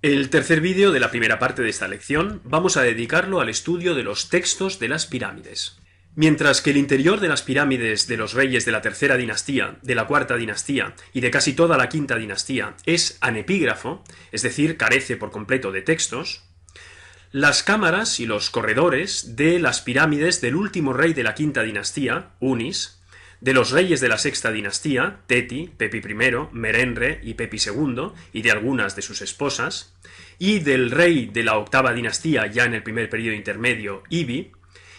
El tercer vídeo de la primera parte de esta lección vamos a dedicarlo al estudio de los textos de las pirámides. Mientras que el interior de las pirámides de los reyes de la tercera dinastía, de la cuarta dinastía y de casi toda la quinta dinastía es anepígrafo, es decir, carece por completo de textos, las cámaras y los corredores de las pirámides del último rey de la quinta dinastía, Unis, de los reyes de la sexta dinastía, Teti, Pepi I, Merenre y Pepi II, y de algunas de sus esposas, y del rey de la octava dinastía ya en el primer periodo intermedio, Ibi,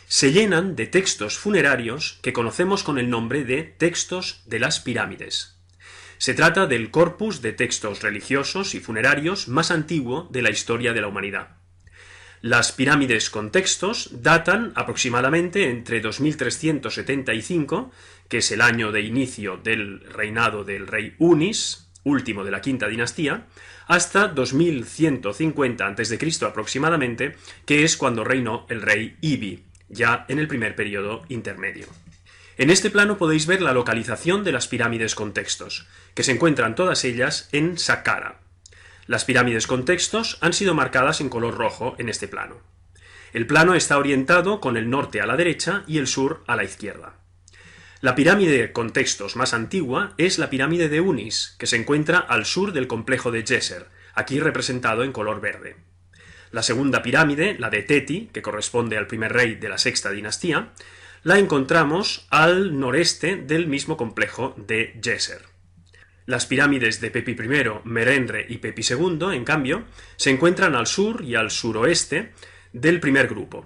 se llenan de textos funerarios que conocemos con el nombre de textos de las pirámides. Se trata del corpus de textos religiosos y funerarios más antiguo de la historia de la humanidad. Las pirámides con textos datan aproximadamente entre 2375, que es el año de inicio del reinado del rey Unis, último de la quinta dinastía, hasta 2150 a.C. aproximadamente, que es cuando reinó el rey Ibi, ya en el primer periodo intermedio. En este plano podéis ver la localización de las pirámides con textos, que se encuentran todas ellas en Saqqara. Las pirámides con textos han sido marcadas en color rojo en este plano. El plano está orientado con el norte a la derecha y el sur a la izquierda. La pirámide con textos más antigua es la pirámide de Unis, que se encuentra al sur del complejo de Djeser, aquí representado en color verde. La segunda pirámide, la de Teti, que corresponde al primer rey de la sexta dinastía, la encontramos al noreste del mismo complejo de Djeser. Las pirámides de Pepi I, Merenre y Pepi II, en cambio, se encuentran al sur y al suroeste del primer grupo.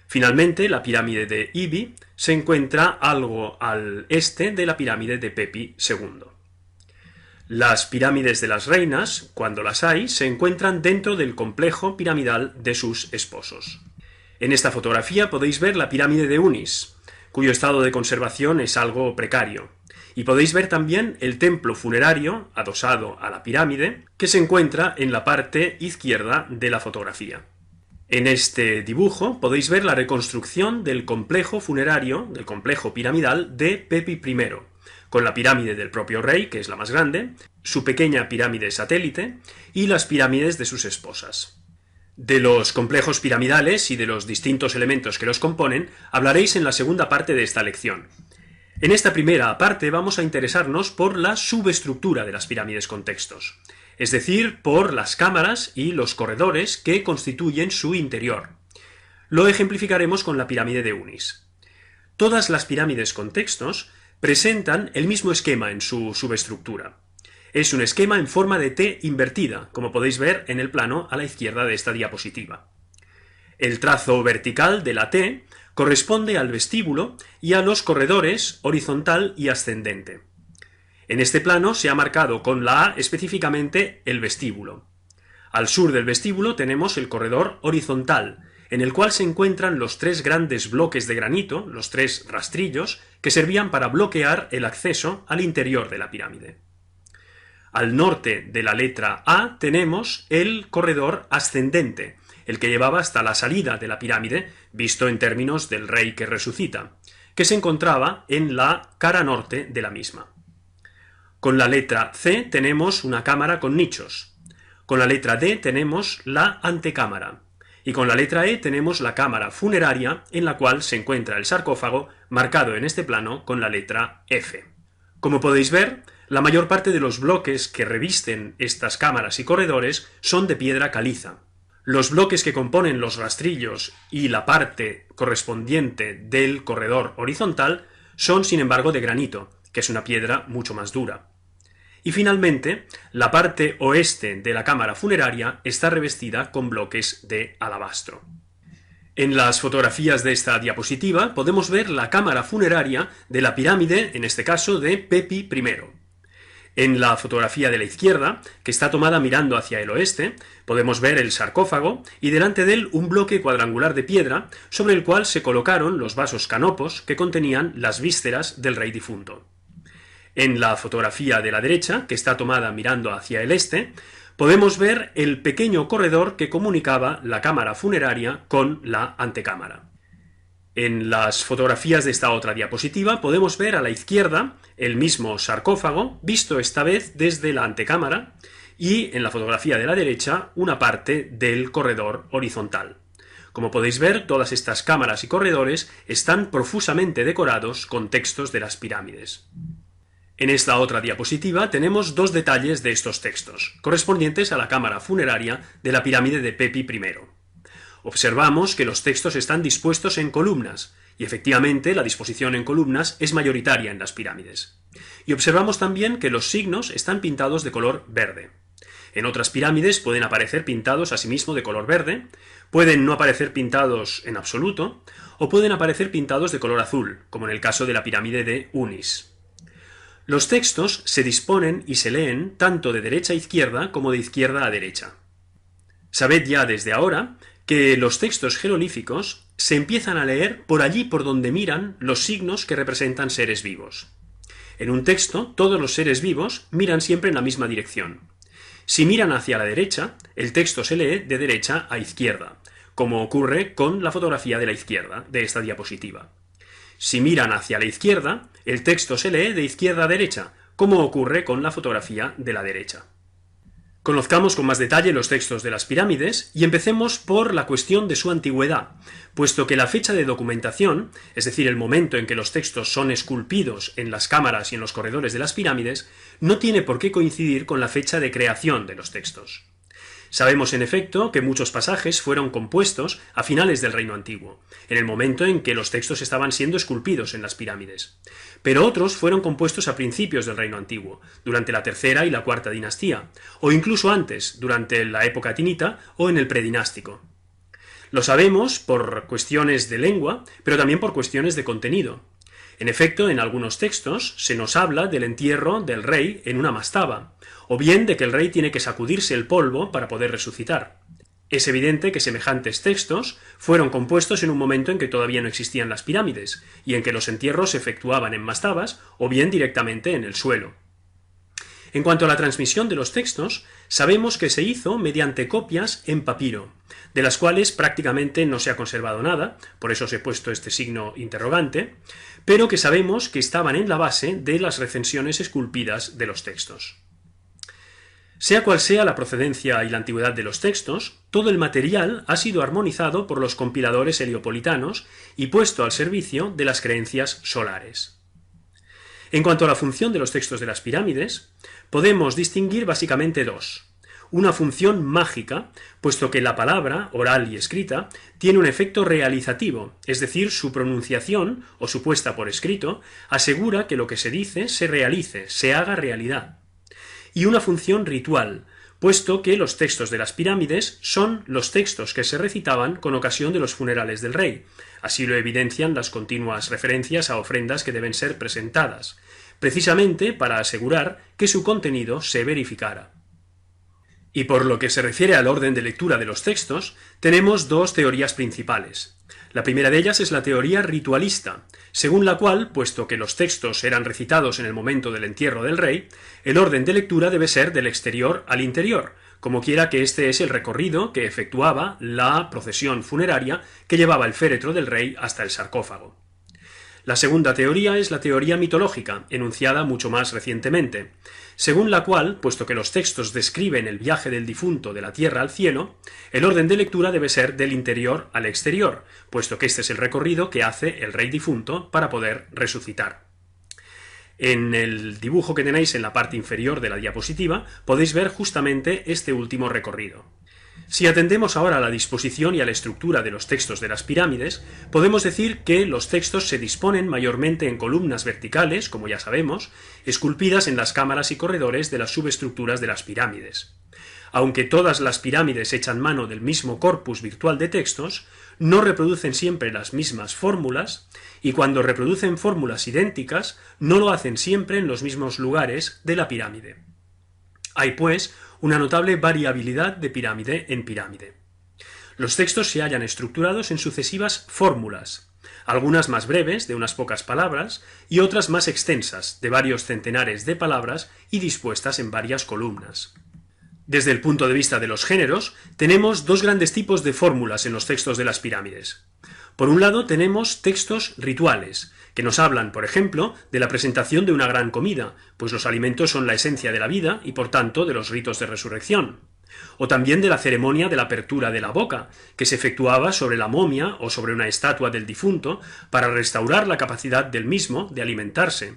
Finalmente, la pirámide de Ibi se encuentra algo al este de la pirámide de Pepi II. Las pirámides de las reinas, cuando las hay, se encuentran dentro del complejo piramidal de sus esposos. En esta fotografía podéis ver la pirámide de Unis, cuyo estado de conservación es algo precario. Y podéis ver también el templo funerario adosado a la pirámide, que se encuentra en la parte izquierda de la fotografía. En este dibujo podéis ver la reconstrucción del complejo funerario, del complejo piramidal de Pepi I, con la pirámide del propio rey, que es la más grande, su pequeña pirámide satélite y las pirámides de sus esposas. De los complejos piramidales y de los distintos elementos que los componen hablaréis en la segunda parte de esta lección. En esta primera parte vamos a interesarnos por la subestructura de las pirámides con textos, es decir, por las cámaras y los corredores que constituyen su interior. Lo ejemplificaremos con la pirámide de Unis. Todas las pirámides con textos presentan el mismo esquema en su subestructura. Es un esquema en forma de T invertida, como podéis ver en el plano a la izquierda de esta diapositiva. El trazo vertical de la T corresponde al vestíbulo y a los corredores horizontal y ascendente. En este plano se ha marcado con la A específicamente el vestíbulo. Al sur del vestíbulo tenemos el corredor horizontal, en el cual se encuentran los tres grandes bloques de granito, los tres rastrillos, que servían para bloquear el acceso al interior de la pirámide. Al norte de la letra A tenemos el corredor ascendente, el que llevaba hasta la salida de la pirámide, visto en términos del rey que resucita, que se encontraba en la cara norte de la misma. Con la letra C tenemos una cámara con nichos, con la letra D tenemos la antecámara, y con la letra E tenemos la cámara funeraria en la cual se encuentra el sarcófago, marcado en este plano con la letra F. Como podéis ver, la mayor parte de los bloques que revisten estas cámaras y corredores son de piedra caliza. Los bloques que componen los rastrillos y la parte correspondiente del corredor horizontal son, sin embargo, de granito, que es una piedra mucho más dura. Y finalmente, la parte oeste de la cámara funeraria está revestida con bloques de alabastro. En las fotografías de esta diapositiva podemos ver la cámara funeraria de la pirámide, en este caso de Pepi I. En la fotografía de la izquierda, que está tomada mirando hacia el oeste, podemos ver el sarcófago y delante de él un bloque cuadrangular de piedra sobre el cual se colocaron los vasos canopos que contenían las vísceras del rey difunto. En la fotografía de la derecha, que está tomada mirando hacia el este, podemos ver el pequeño corredor que comunicaba la cámara funeraria con la antecámara. En las fotografías de esta otra diapositiva podemos ver a la izquierda el mismo sarcófago, visto esta vez desde la antecámara, y en la fotografía de la derecha una parte del corredor horizontal. Como podéis ver, todas estas cámaras y corredores están profusamente decorados con textos de las pirámides. En esta otra diapositiva tenemos dos detalles de estos textos, correspondientes a la cámara funeraria de la pirámide de Pepi I. Observamos que los textos están dispuestos en columnas, y efectivamente la disposición en columnas es mayoritaria en las pirámides. Y observamos también que los signos están pintados de color verde. En otras pirámides pueden aparecer pintados asimismo de color verde, pueden no aparecer pintados en absoluto, o pueden aparecer pintados de color azul, como en el caso de la pirámide de Unis. Los textos se disponen y se leen tanto de derecha a izquierda como de izquierda a derecha. Sabed ya desde ahora que los textos jeroglíficos se empiezan a leer por allí por donde miran los signos que representan seres vivos. En un texto, todos los seres vivos miran siempre en la misma dirección. Si miran hacia la derecha, el texto se lee de derecha a izquierda, como ocurre con la fotografía de la izquierda de esta diapositiva. Si miran hacia la izquierda, el texto se lee de izquierda a derecha, como ocurre con la fotografía de la derecha. Conozcamos con más detalle los textos de las pirámides y empecemos por la cuestión de su antigüedad, puesto que la fecha de documentación, es decir, el momento en que los textos son esculpidos en las cámaras y en los corredores de las pirámides, no tiene por qué coincidir con la fecha de creación de los textos. Sabemos, en efecto, que muchos pasajes fueron compuestos a finales del Reino Antiguo, en el momento en que los textos estaban siendo esculpidos en las pirámides. Pero otros fueron compuestos a principios del Reino Antiguo, durante la tercera y la cuarta dinastía, o incluso antes, durante la época tinita o en el predinástico. Lo sabemos por cuestiones de lengua, pero también por cuestiones de contenido. En efecto, en algunos textos se nos habla del entierro del rey en una mastaba, o bien de que el rey tiene que sacudirse el polvo para poder resucitar. Es evidente que semejantes textos fueron compuestos en un momento en que todavía no existían las pirámides, y en que los entierros se efectuaban en mastabas o bien directamente en el suelo. En cuanto a la transmisión de los textos, sabemos que se hizo mediante copias en papiro, de las cuales prácticamente no se ha conservado nada, por eso os he puesto este signo interrogante, pero que sabemos que estaban en la base de las recensiones esculpidas de los textos. Sea cual sea la procedencia y la antigüedad de los textos, todo el material ha sido armonizado por los compiladores heliopolitanos y puesto al servicio de las creencias solares. En cuanto a la función de los textos de las pirámides, podemos distinguir básicamente dos. Una función mágica, puesto que la palabra, oral y escrita, tiene un efecto realizativo, es decir, su pronunciación, o su puesta por escrito, asegura que lo que se dice se realice, se haga realidad. Y una función ritual, puesto que los textos de las pirámides son los textos que se recitaban con ocasión de los funerales del rey. Así lo evidencian las continuas referencias a ofrendas que deben ser presentadas, precisamente para asegurar que su contenido se verificara. Y por lo que se refiere al orden de lectura de los textos, tenemos dos teorías principales. La primera de ellas es la teoría ritualista, según la cual, puesto que los textos eran recitados en el momento del entierro del rey, el orden de lectura debe ser del exterior al interior, como quiera que este es el recorrido que efectuaba la procesión funeraria que llevaba el féretro del rey hasta el sarcófago. La segunda teoría es la teoría mitológica, enunciada mucho más recientemente, según la cual, puesto que los textos describen el viaje del difunto de la tierra al cielo, el orden de lectura debe ser del interior al exterior, puesto que este es el recorrido que hace el rey difunto para poder resucitar. En el dibujo que tenéis en la parte inferior de la diapositiva podéis ver justamente este último recorrido. Si atendemos ahora a la disposición y a la estructura de los textos de las pirámides, podemos decir que los textos se disponen mayormente en columnas verticales, como ya sabemos, esculpidas en las cámaras y corredores de las subestructuras de las pirámides. Aunque todas las pirámides echan mano del mismo corpus virtual de textos, no reproducen siempre las mismas fórmulas, y cuando reproducen fórmulas idénticas, no lo hacen siempre en los mismos lugares de la pirámide. Hay, pues, una notable variabilidad de pirámide en pirámide. Los textos se hallan estructurados en sucesivas fórmulas, algunas más breves, de unas pocas palabras, y otras más extensas, de varios centenares de palabras y dispuestas en varias columnas. Desde el punto de vista de los géneros, tenemos dos grandes tipos de fórmulas en los textos de las pirámides. Por un lado tenemos textos rituales, que nos hablan, por ejemplo, de la presentación de una gran comida, pues los alimentos son la esencia de la vida y por tanto de los ritos de resurrección. O también de la ceremonia de la apertura de la boca, que se efectuaba sobre la momia o sobre una estatua del difunto para restaurar la capacidad del mismo de alimentarse.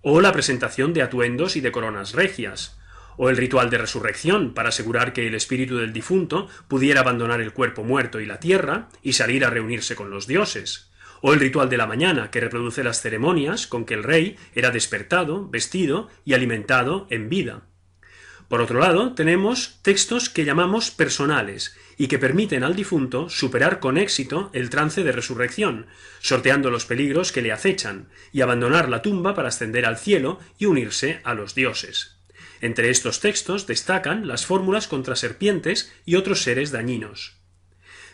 O la presentación de atuendos y de coronas regias. O el ritual de resurrección para asegurar que el espíritu del difunto pudiera abandonar el cuerpo muerto y la tierra y salir a reunirse con los dioses. O el ritual de la mañana, que reproduce las ceremonias con que el rey era despertado, vestido y alimentado en vida. Por otro lado, tenemos textos que llamamos personales y que permiten al difunto superar con éxito el trance de resurrección, sorteando los peligros que le acechan, y abandonar la tumba para ascender al cielo y unirse a los dioses. Entre estos textos destacan las fórmulas contra serpientes y otros seres dañinos.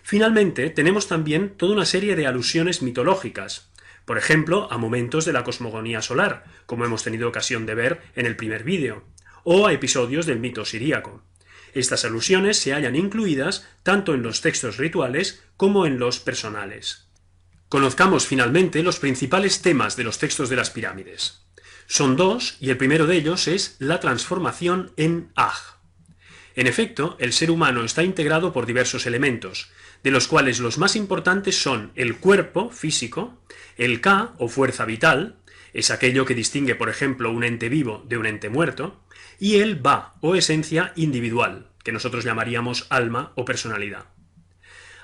Finalmente, tenemos también toda una serie de alusiones mitológicas, por ejemplo, a momentos de la cosmogonía solar, como hemos tenido ocasión de ver en el primer vídeo, o a episodios del mito siríaco. Estas alusiones se hallan incluidas tanto en los textos rituales como en los personales. Conozcamos finalmente los principales temas de los textos de las pirámides. Son dos, y el primero de ellos es la transformación en Aj. En efecto, el ser humano está integrado por diversos elementos, de los cuales los más importantes son el cuerpo físico, el Ka o fuerza vital, es aquello que distingue, por ejemplo, un ente vivo de un ente muerto, y el Ba o esencia individual, que nosotros llamaríamos alma o personalidad.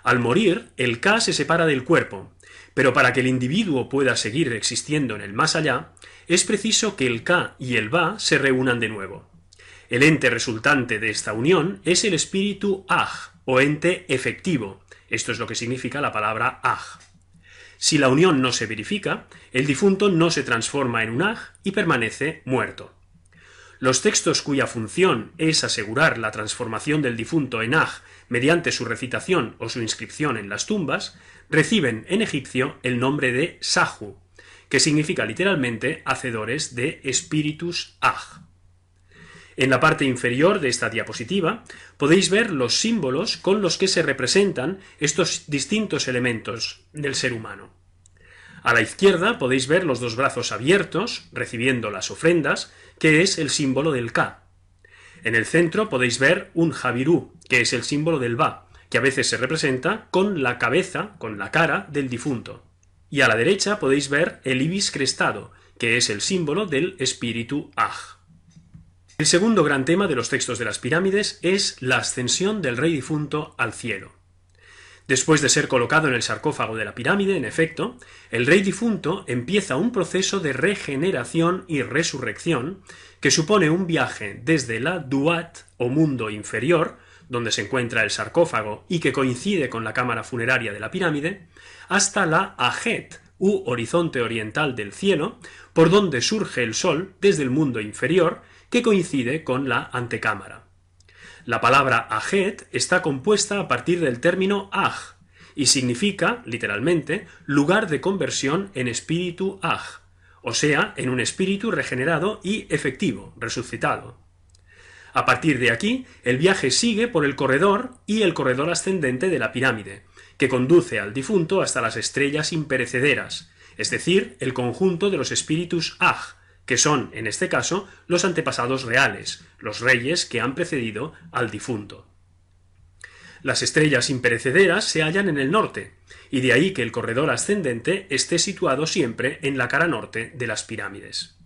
Al morir, el Ka se separa del cuerpo, pero para que el individuo pueda seguir existiendo en el más allá, es preciso que el Ka y el Ba se reúnan de nuevo. El ente resultante de esta unión es el espíritu Aj, o ente efectivo. Esto es lo que significa la palabra Aj. Si la unión no se verifica, el difunto no se transforma en un Aj y permanece muerto. Los textos cuya función es asegurar la transformación del difunto en Aj mediante su recitación o su inscripción en las tumbas, reciben en egipcio el nombre de Sahu, que significa literalmente hacedores de espíritus Aj. En la parte inferior de esta diapositiva podéis ver los símbolos con los que se representan estos distintos elementos del ser humano. A la izquierda podéis ver los dos brazos abiertos, recibiendo las ofrendas, que es el símbolo del Ka. En el centro podéis ver un Javirú, que es el símbolo del Ba, que a veces se representa con la cabeza, con la cara del difunto. Y a la derecha podéis ver el ibis crestado, que es el símbolo del espíritu Aj. El segundo gran tema de los textos de las pirámides es la ascensión del rey difunto al cielo. Después de ser colocado en el sarcófago de la pirámide, en efecto, el rey difunto empieza un proceso de regeneración y resurrección que supone un viaje desde la Duat o mundo inferior, donde se encuentra el sarcófago y que coincide con la cámara funeraria de la pirámide, hasta la Ajet u horizonte oriental del cielo, por donde surge el sol desde el mundo inferior, que coincide con la antecámara. La palabra Ajet está compuesta a partir del término Aj y significa, literalmente, lugar de conversión en espíritu Aj, o sea, en un espíritu regenerado y efectivo, resucitado. A partir de aquí, el viaje sigue por el corredor y el corredor ascendente de la pirámide, que conduce al difunto hasta las estrellas imperecederas, es decir, el conjunto de los espíritus Aj, que son, en este caso, los antepasados reales, los reyes que han precedido al difunto. Las estrellas imperecederas se hallan en el norte, y de ahí que el corredor ascendente esté situado siempre en la cara norte de las pirámides.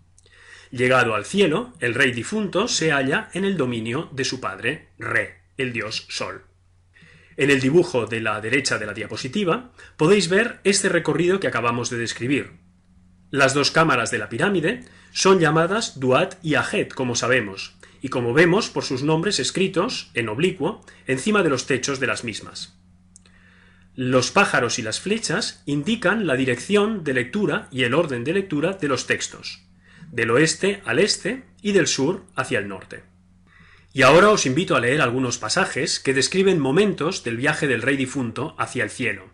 Llegado al cielo, el rey difunto se halla en el dominio de su padre, Re, el dios Sol. En el dibujo de la derecha de la diapositiva podéis ver este recorrido que acabamos de describir. Las dos cámaras de la pirámide son llamadas Duat y Ajet, como sabemos, y como vemos por sus nombres escritos, en oblicuo, encima de los techos de las mismas. Los pájaros y las flechas indican la dirección de lectura y el orden de lectura de los textos, del oeste al este y del sur hacia el norte. Y ahora os invito a leer algunos pasajes que describen momentos del viaje del rey difunto hacia el cielo.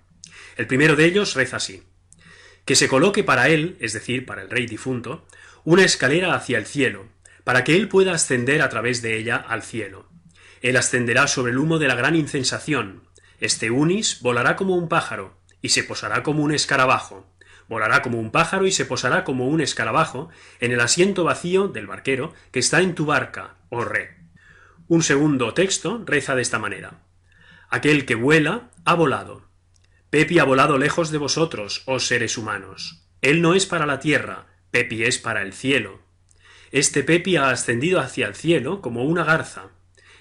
El primero de ellos reza así: que se coloque para él, es decir, para el rey difunto, una escalera hacia el cielo, para que él pueda ascender a través de ella al cielo. Él ascenderá sobre el humo de la gran incensación. Este Unis volará como un pájaro, y se posará como un escarabajo. volará como un pájaro y se posará como un escarabajo en el asiento vacío del barquero que está en tu barca, oh Re. Un segundo texto reza de esta manera: aquel que vuela ha volado. Pepi ha volado lejos de vosotros, oh seres humanos. Él no es para la tierra, Pepi es para el cielo. Este Pepi ha ascendido hacia el cielo como una garza.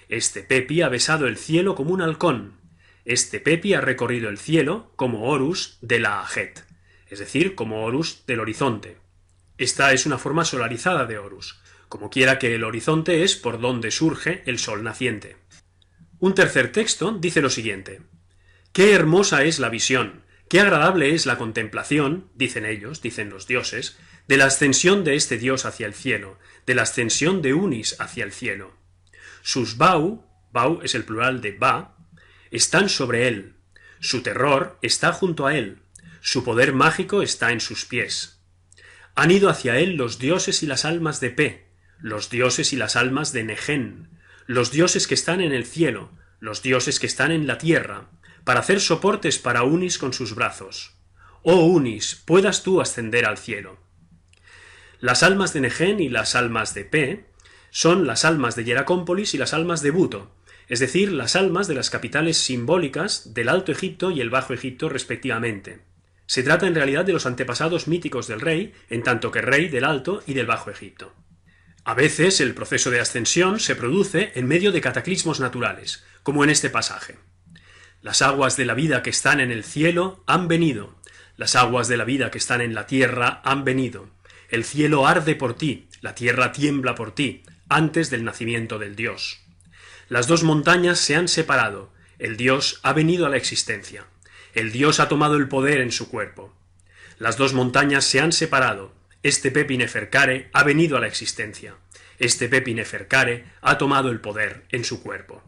Este Pepi ha besado el cielo como un halcón. Este Pepi ha recorrido el cielo como Horus de la Ajet, es decir, como Horus del horizonte. Esta es una forma solarizada de Horus, como quiera que el horizonte es por donde surge el sol naciente. Un tercer texto dice lo siguiente: qué hermosa es la visión, qué agradable es la contemplación, dicen ellos, dicen los dioses, de la ascensión de este dios hacia el cielo, de la ascensión de Unis hacia el cielo. Sus Bau es el plural de Ba, están sobre él, su terror está junto a él, su poder mágico está en sus pies. Han ido hacia él los dioses y las almas de Pe, los dioses y las almas de Negen, los dioses que están en el cielo, los dioses que están en la tierra, para hacer soportes para Unis con sus brazos. Oh Unis, puedas tú ascender al cielo. Las almas de Negen y las almas de Pe son las almas de Hieracómpolis y las almas de Buto, es decir, las almas de las capitales simbólicas del Alto Egipto y el Bajo Egipto respectivamente. Se trata en realidad de los antepasados míticos del rey, en tanto que rey del Alto y del Bajo Egipto. A veces el proceso de ascensión se produce en medio de cataclismos naturales, como en este pasaje. Las aguas de la vida que están en el cielo han venido, las aguas de la vida que están en la tierra han venido. El cielo arde por ti, la tierra tiembla por ti, antes del nacimiento del Dios. Las dos montañas se han separado, el Dios ha venido a la existencia, el Dios ha tomado el poder en su cuerpo. Las dos montañas se han separado, este Pepi Neferkare ha venido a la existencia, este Pepi Neferkare ha tomado el poder en su cuerpo.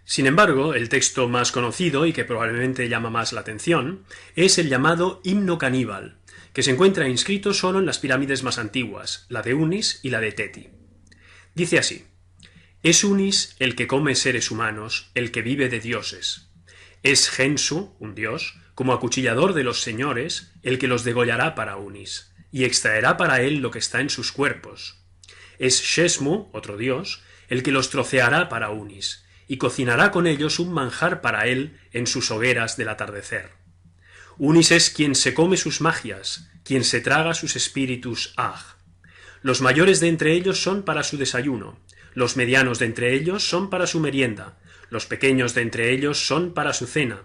Sin embargo, el texto más conocido y que probablemente llama más la atención es el llamado Himno Caníbal, que se encuentra inscrito solo en las pirámides más antiguas, la de Unis y la de Teti. Dice así: es Unis el que come seres humanos, el que vive de dioses. Es Gensu, un dios, como acuchillador de los señores, el que los degollará para Unis, y extraerá para él lo que está en sus cuerpos. Es Shesmu, otro dios, el que los troceará para Unis, y cocinará con ellos un manjar para él en sus hogueras del atardecer. Unis es quien se come sus magias, quien se traga sus espíritus Aj. Los mayores de entre ellos son para su desayuno, los medianos de entre ellos son para su merienda, los pequeños de entre ellos son para su cena,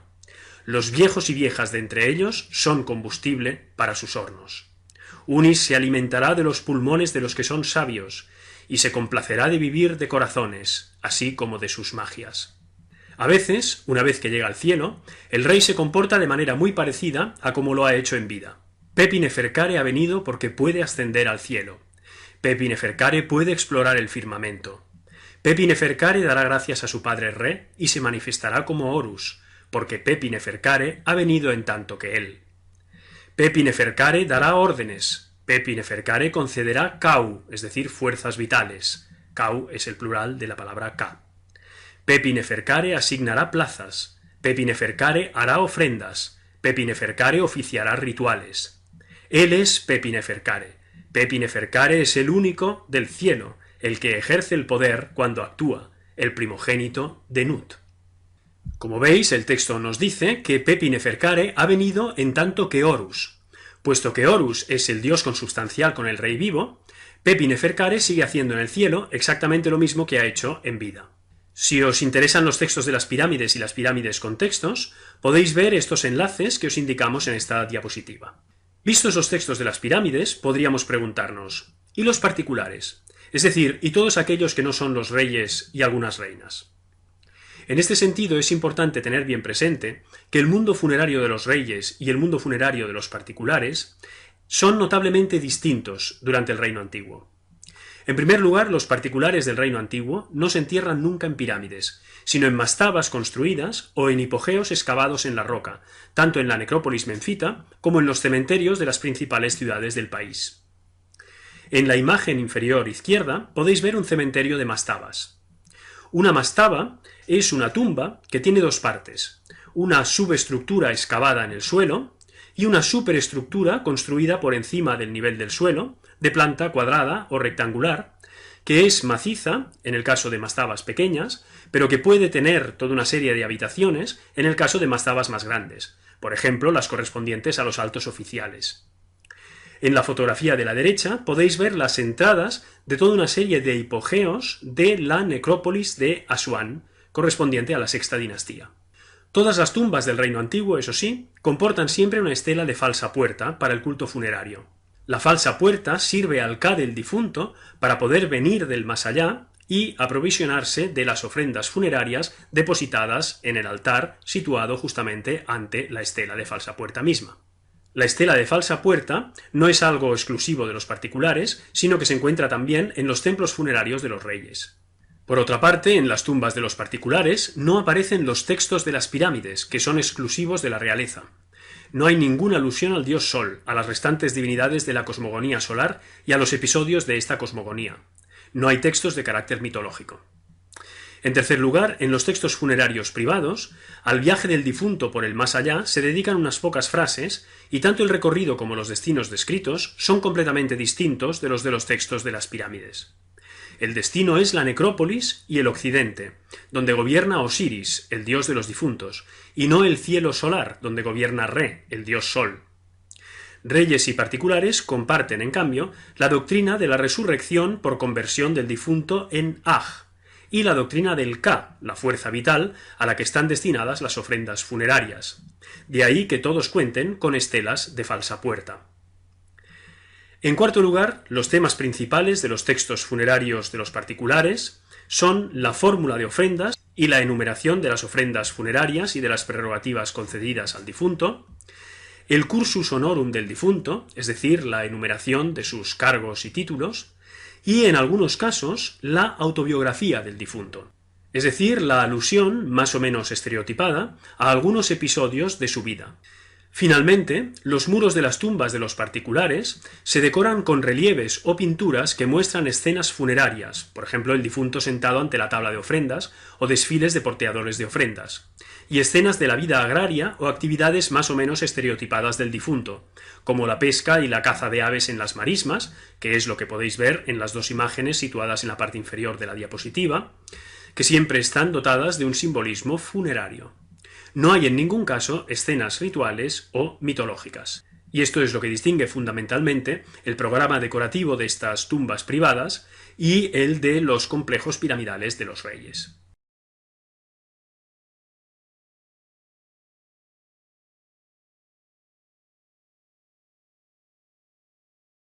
los viejos y viejas de entre ellos son combustible para sus hornos. Unis se alimentará de los pulmones de los que son sabios, y se complacerá de vivir de corazones, así como de sus magias. A veces, una vez que llega al cielo, el rey se comporta de manera muy parecida a como lo ha hecho en vida. Pepi Neferkare ha venido porque puede ascender al cielo. Pepi Neferkare puede explorar el firmamento. Pepi Neferkare dará gracias a su padre Re y se manifestará como Horus, porque Pepi Neferkare ha venido en tanto que él. Pepi Neferkare dará órdenes. Pepi Neferkare concederá Kau, es decir, fuerzas vitales. Kau es el plural de la palabra Ka. Pepi Neferkare asignará plazas. Pepi Neferkare hará ofrendas. Pepi Neferkare oficiará rituales. Él es Pepi Neferkare. Pepi Neferkare es el único del cielo, el que ejerce el poder cuando actúa, el primogénito de Nut. Como veis, el texto nos dice que Pepi Neferkare ha venido en tanto que Horus. Puesto que Horus es el dios consubstancial con el rey vivo, Pepi Neferkare sigue haciendo en el cielo exactamente lo mismo que ha hecho en vida. Si os interesan los textos de las pirámides y las pirámides con textos, podéis ver estos enlaces que os indicamos en esta diapositiva. Vistos los textos de las pirámides, podríamos preguntarnos: ¿y los particulares? Es decir, ¿y todos aquellos que no son los reyes y algunas reinas? En este sentido es importante tener bien presente que el mundo funerario de los reyes y el mundo funerario de los particulares son notablemente distintos durante el Reino Antiguo. En primer lugar, los particulares del Reino Antiguo no se entierran nunca en pirámides, sino en mastabas construidas o en hipogeos excavados en la roca, tanto en la necrópolis menfita como en los cementerios de las principales ciudades del país. En la imagen inferior izquierda podéis ver un cementerio de mastabas. Una mastaba es una tumba que tiene dos partes, una subestructura excavada en el suelo y una superestructura construida por encima del nivel del suelo, de planta cuadrada o rectangular, que es maciza, en el caso de mastabas pequeñas, pero que puede tener toda una serie de habitaciones en el caso de mastabas más grandes, por ejemplo, las correspondientes a los altos oficiales. En la fotografía de la derecha podéis ver las entradas de toda una serie de hipogeos de la necrópolis de Asuán, correspondiente a la sexta dinastía. Todas las tumbas del reino antiguo, eso sí, comportan siempre una estela de falsa puerta para el culto funerario. La falsa puerta sirve al Ka del difunto para poder venir del más allá y aprovisionarse de las ofrendas funerarias depositadas en el altar situado justamente ante la estela de falsa puerta misma. La estela de falsa puerta no es algo exclusivo de los particulares, sino que se encuentra también en los templos funerarios de los reyes. Por otra parte, en las tumbas de los particulares no aparecen los textos de las pirámides, que son exclusivos de la realeza. No hay ninguna alusión al dios Sol, a las restantes divinidades de la cosmogonía solar y a los episodios de esta cosmogonía. No hay textos de carácter mitológico. En tercer lugar, en los textos funerarios privados, al viaje del difunto por el más allá se dedican unas pocas frases, y tanto el recorrido como los destinos descritos son completamente distintos de los textos de las pirámides. El destino es la necrópolis y el occidente, donde gobierna Osiris, el dios de los difuntos, y no el cielo solar, donde gobierna Re, el dios sol. Reyes y particulares comparten, en cambio, la doctrina de la resurrección por conversión del difunto en Aj, y la doctrina del Ka, la fuerza vital, a la que están destinadas las ofrendas funerarias. De ahí que todos cuenten con estelas de falsa puerta. En cuarto lugar, los temas principales de los textos funerarios de los particulares son la fórmula de ofrendas y la enumeración de las ofrendas funerarias y de las prerrogativas concedidas al difunto, el cursus honorum del difunto, es decir, la enumeración de sus cargos y títulos, y en algunos casos la autobiografía del difunto, es decir, la alusión, más o menos estereotipada, a algunos episodios de su vida. Finalmente, los muros de las tumbas de los particulares se decoran con relieves o pinturas que muestran escenas funerarias, por ejemplo el difunto sentado ante la tabla de ofrendas o desfiles de porteadores de ofrendas, y escenas de la vida agraria o actividades más o menos estereotipadas del difunto, como la pesca y la caza de aves en las marismas, que es lo que podéis ver en las dos imágenes situadas en la parte inferior de la diapositiva, que siempre están dotadas de un simbolismo funerario. No hay en ningún caso escenas rituales o mitológicas. Y esto es lo que distingue fundamentalmente el programa decorativo de estas tumbas privadas y el de los complejos piramidales de los reyes.